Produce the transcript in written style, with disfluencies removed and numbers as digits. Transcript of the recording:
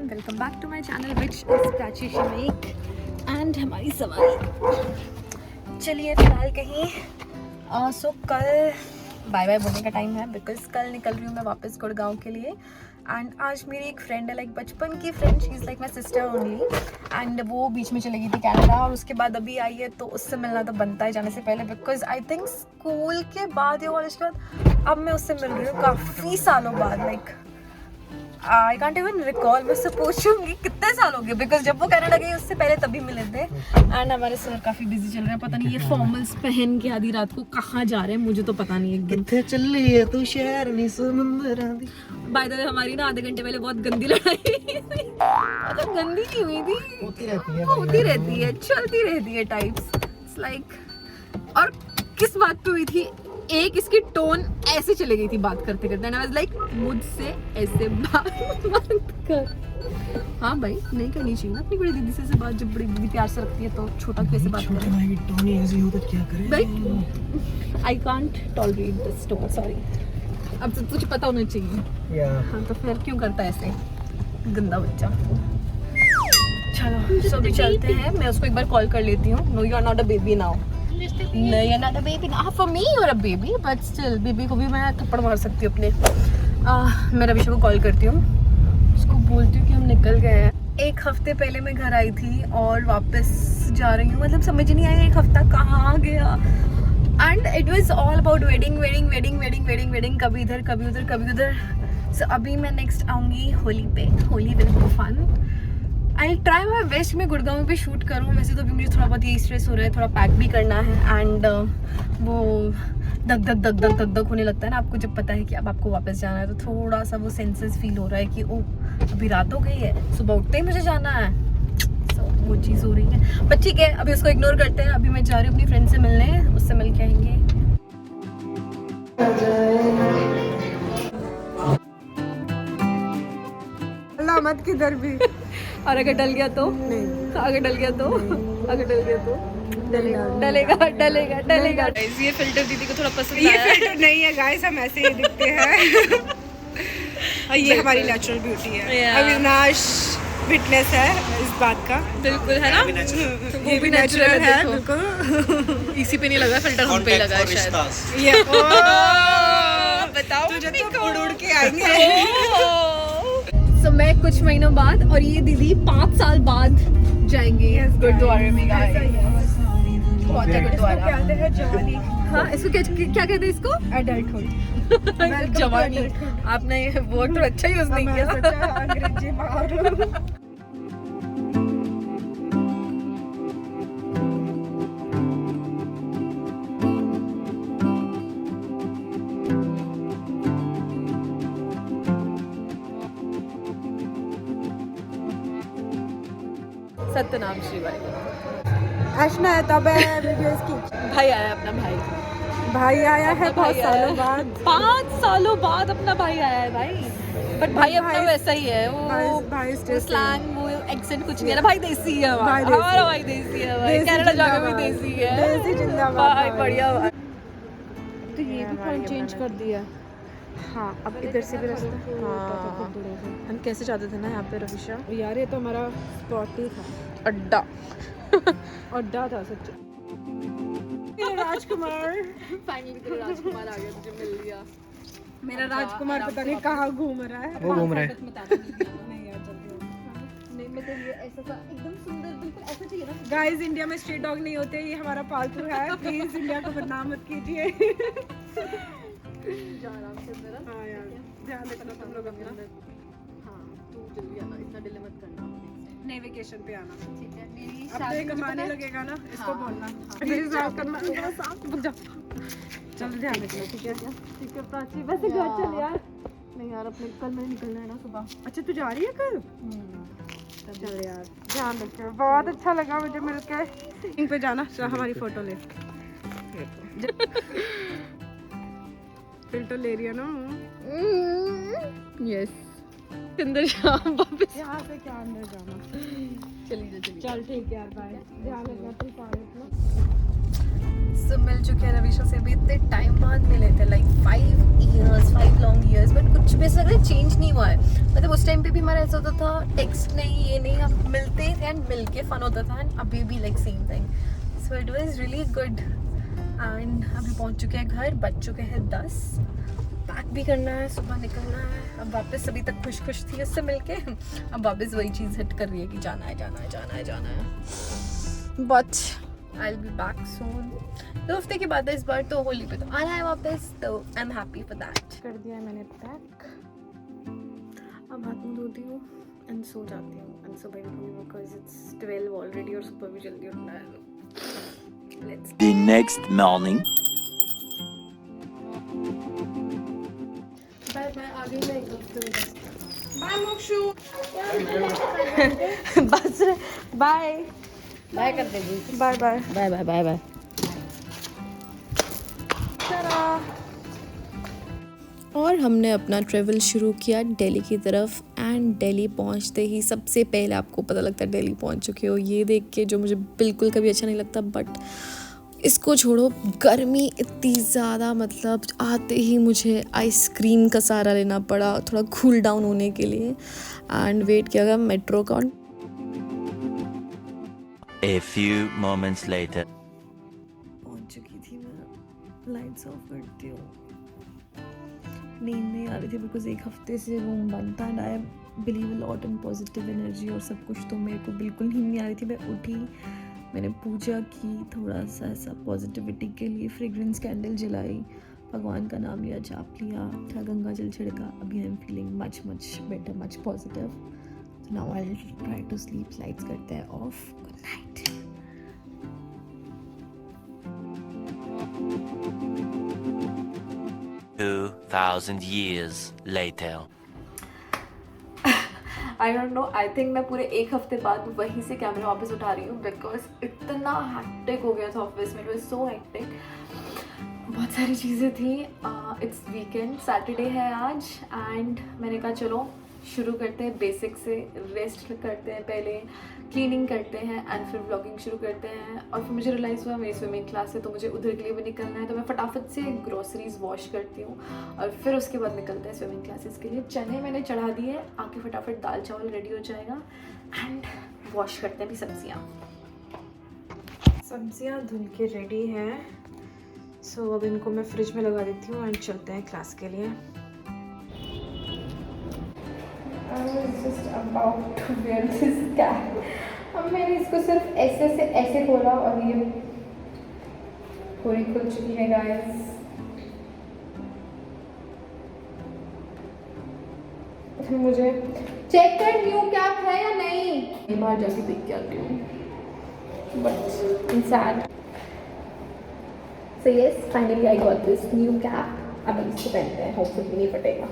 Welcome back to my channel which is Prachi शिमेक and हमारी सवारी। चलिए फिलहाल कहीं सो कल बाय बाय बोलने का टाइम है बिकॉज कल निकल रही हूँ मैं वापस गुड़गांव के लिए। एंड आज मेरी एक फ्रेंड है लाइक बचपन की friend, she is like my sister only. And वो बीच में चली गई थी कनाडा और उसके बाद अभी आई है, तो उससे मिलना तो बनता है जाने से पहले बिकॉज आई थिंक स्कूल के बाद या कॉलेज के बाद अब मैं उससे मिल रही हूँ काफ़ी सालों बाद। Like I can't even recall, मैं उससे पूछूंगी कितने साल हो गए बिकॉज जब वो कनाडा गई उससे पहले तभी मिले थे। एंड हमारे सर काफ़ी बिजी चल रहे हैं, पता नहीं ये फॉर्मल्स पहन के आधी रात को कहाँ जा रहे हैं मुझे तो पता नहीं। एकदम कितने चल रही है तू शहर नहीं समुंदर आंधी। बाय द वे हमारी ना आधे घंटे पहले बहुत गंदी लड़ाई मतलब गंदी नहीं हुई थी, होती रहती है चलती रहती है टाइप्स लाइक। और किस बात पे हुई थी, एक इसकी टोन ऐसे चली गई थी बात करते करते एंड आई वाज लाइक मुझसे ऐसे बात मत कर। हाँ भाई नहीं करनी चाहिए ना अपनी बड़ी दीदी से बात, जब बड़ी दीदी प्यार से रखती है तो छोटा कैसे बात करे। भाई टोन ही ऐसी हो तो क्या करें भाई I can't tolerate this tone, sorry. अब तो तुझे पता होना चाहिए। हाँ तो फिर क्यों करता है ऐसे गंदा बच्चा। चलो सो भी चलते हैं, मैं उसको एक बार कॉल कर लेती हूँ। No you are not a baby now. No, you're not a baby now. For me, you're a baby, but still, baby को भी मैं थप्पड़ मार सकती हूँ अपने। मैं रविशा को कॉल करती हूँ, उसको बोलती हूँ कि हम निकल गए हैं। एक हफ्ते पहले मैं घर आई थी और वापस जा रही हूँ, मतलब समझ नहीं आया एक हफ्ता कहाँ गया। And it was all about wedding wedding wedding wedding wedding wedding, कभी इधर कभी उधर कभी उधर। सो अभी मैं नेक्स्ट आऊँगी होली पे, Holi will be fun. I try my best मैं गुड़गांव पे शूट करूँ। वैसे तो अभी मुझे थोड़ा बहुत यही स्ट्रेस हो रहा है, थोड़ा पैक भी करना है एंड वो धक धक धक धक धक धक होने लगता है ना आपको जब पता है कि अब आपको वापस जाना है, तो थोड़ा सा वो सेंसेस फील हो रहा है कि ओ अभी रात हो गई है, सुबह उठते ही मुझे जाना है। सो वो चीज़ हो रही है, बट ठीक है अभी उसको इग्नोर करते हैं। अभी मैं जा रही हूँ अपनी फ्रेंड से मिलने, उससे मिल के आएंगे। मत किधर भी और अगर डल गया तो नहीं, अगर डल गया तो अगर डल गया तो डलेगा डलेगा डलेगा डलेगा। ये फिल्टर दीदी को थोड़ा पसंद आया। ये फिल्टर नहीं है गाइस, हम ऐसे ही दिखते हैं। और ये हमारी नेचुरल ब्यूटी है। अविनाश विटनेस है इस बात का। बिल्कुल है ना, तो वो भी नेचुरल है बिल्कुल। इसी पे नहीं लगा फिल्टर, हम पे लगा है शायद। ये बताओ तुझे तो उड़ उड़ के आएंगे। So, मैं कुछ महीनों बाद और ये दीदी 5 साल बाद जाएंगे गुरुद्वारे में। बहुत है गुरुद्वारा। कहते हैं जवानी। हाँ इसको क्या कहते हैं इसको? एडल्टहुड। जवानी। आपने ये वर्ड तो अच्छा यूज नहीं किया। अंग्रेजी बाहर। सत्यनाम श्री भाई। आशना है तब वीडियोस की। भाई आया अपना भाई आया है बहुत सालों बाद। 5 सालों बाद अपना भाई आया है भाई। बट भाई अपना वैसा ही है, वो भाई स्लैंग वो एक्सेंट कुछ नहीं है ना। भाई देसी है हमारा भाई देसी है भाई, कनाडा जाके भी देसी है। देसी जिंदाबाद भाई बढ़िया भाई। तो ये भी पॉइंट चेंज कर दिया। हाँ अब इधर से भी रास्ता। हाँ हम कैसे जाते थे ना यहाँ पे रविशा? यार ये तो हमारा स्पॉट ही था, अड्डा अड्डा था सच्ची। राजकुमार फाइनली तेरा राजकुमार आ गया, तुझे मिल लिया। मेरा राजकुमार पता नहीं कहाँ घूम रहा है। वो घूम रहा है। नहीं यार जल्दी। नहीं मैं तो ये ऐसा सा एकदम सुंदर बिल्कुल ऐसा चाहिए ना। गाइस इंडिया में स्ट्रीट डॉग नहीं होते, ये हमारा पालतू है। प्लीज इंडिया को बदनाम मत कीजिए। जा आराम से अंदर। हाँ यार ध्यान रखना तुम लोग अपना। हाँ तू जल्दी आना, इतना डिले मत करना। नए वेकेशन पे आना ठीक है मेरी अब तो ये कमाने लगेगा ना, इसको बोलना मेरी साफ करना। चलो ध्यान रखना ठीक है। ठीक है प्राची, वैसे घर चल यार। नहीं यार अपने कल मैंने निकलना है ना सुबह। अच्छा तू जा रही है कल? चल यार ध्यान रखियो। बहुत अच्छा लगा मुझे मिलकर। इन पे जाना, चल हमारी फोटो ले। फिल्टर ले रही है ना। यस अंदर शाम वापस यहाँ से क्या अंदर जाना। चलिए चल ठीक है यार बाय, ध्यान रखना। सब मिल चुके हैं रवीशा से भी, इतने टाइम बाद मिले थे, लाइक 5 लॉन्ग ईयर्स, बट कुछ भी ऐसा चेंज नहीं हुआ है। मतलब उस टाइम पे भी हमारा ऐसा होता था, टेक्स्ट नहीं, ये नहीं, हम मिलते थे एंड मिल के फन होता था, एंड अभी भी like same thing, so it was really good. And अभी पहुंच चुके हैं घर, बज चुके हैं 10, पैक भी करना है, सुबह निकलना है। अब वापस अभी तक खुश खुश थी उससे मिलके, अब वापस वही चीज़ हिट कर रही है कि जाना है जाना है जाना है जाना है। But I will be back soon. 2 हफ्ते के बाद इस बार तो होली पे तो आना है वापस, तो I am happy for that. कर दिया है मैंने पैक, अब हाथ मुँह धोती हूँ एंड सो जाती हूँ, एंड सुबह उठूँगी बिकॉज इट्स 12 ऑलरेडी और सुबह भी जल्दी उठना है। Let's The next morning. Bye bye, आ गई मैं एक हफ्ते में। बाय मोक्षु। बस बाय बाय कर देगी, bye bye bye bye bye bye. और हमने अपना ट्रैवल शुरू किया दिल्ली की तरफ, एंड दिल्ली पहुंचते ही सबसे पहले आपको पता लगता है दिल्ली पहुंच चुके हो, ये देख के जो मुझे बिल्कुल कभी अच्छा नहीं लगता। बट इसको छोड़ो, गर्मी इतनी ज़्यादा, मतलब आते ही मुझे आइसक्रीम का सहारा लेना पड़ा थोड़ा कूल डाउन होने के लिए, एंड वेट किया गया मेट्रो का। A few moments later. पहुंच चुकी थी मैं, लाइट्स ऑफ करती हूँ, नींद नहीं आ रही थी बिकॉज एक हफ्ते से रूम बंद था, and I believe a lot in positive energy और सब कुछ, तो मेरे को बिल्कुल नींद नहीं आ रही थी। मैं उठी, मैंने पूजा की, थोड़ा सा ऐसा पॉजिटिविटी के लिए फ्रेग्रेंस कैंडल जलाई, भगवान का नाम लिया, जाप लिया, थोड़ा गंगा जल छिड़का। अभी I am feeling much better, much positive. So now I will try to sleep. Lights करते हैं off. Good night. 2000 years later. I don't know, I think मैं पूरे एक हफ्ते बाद वहीं से कैमरा वापस उठा रही हूँ बिकॉज इतना हैक्टिक हो गया था ऑफिस में, इट वाज सो हैक्टिक, बहुत सारी चीज़ें थी। इट्स वीकेंड, सैटरडे है आज, एंड मैंने कहा चलो शुरू करते हैं बेसिक से, रेस्ट करते हैं पहले, क्लीनिंग करते हैं, एंड फिर व्लॉगिंग शुरू करते हैं। और फिर मुझे रियलाइज़ हुआ मेरी स्विमिंग क्लास है तो मुझे उधर के लिए भी निकलना है, तो मैं फटाफट से ग्रोसरीज वॉश करती हूँ और फिर उसके बाद निकलते हैं स्विमिंग क्लासेस के लिए। चने मैंने चढ़ा दिए, आके फटाफट दाल चावल रेडी हो जाएगा, एंड वॉश करते हैं भी सब्जियाँ धुल के रेडी हैं। सो अब इनको मैं फ्रिज में लगा देती हूँ एंड चलते हैं क्लास के लिए। I was just about to wear this cap. अब मैंने इसको सिर्फ ऐसे से ऐसे खोला और ये पूरी खुल चुकी है गाइस। मुझे चेक कर न्यू कैप है या नहीं, मैं बाहर जाके देख के आती हूँ। But in sad so yes, finally I got this new cap. अब इसको पहनते हैं, होपफुली नहीं फटेगा।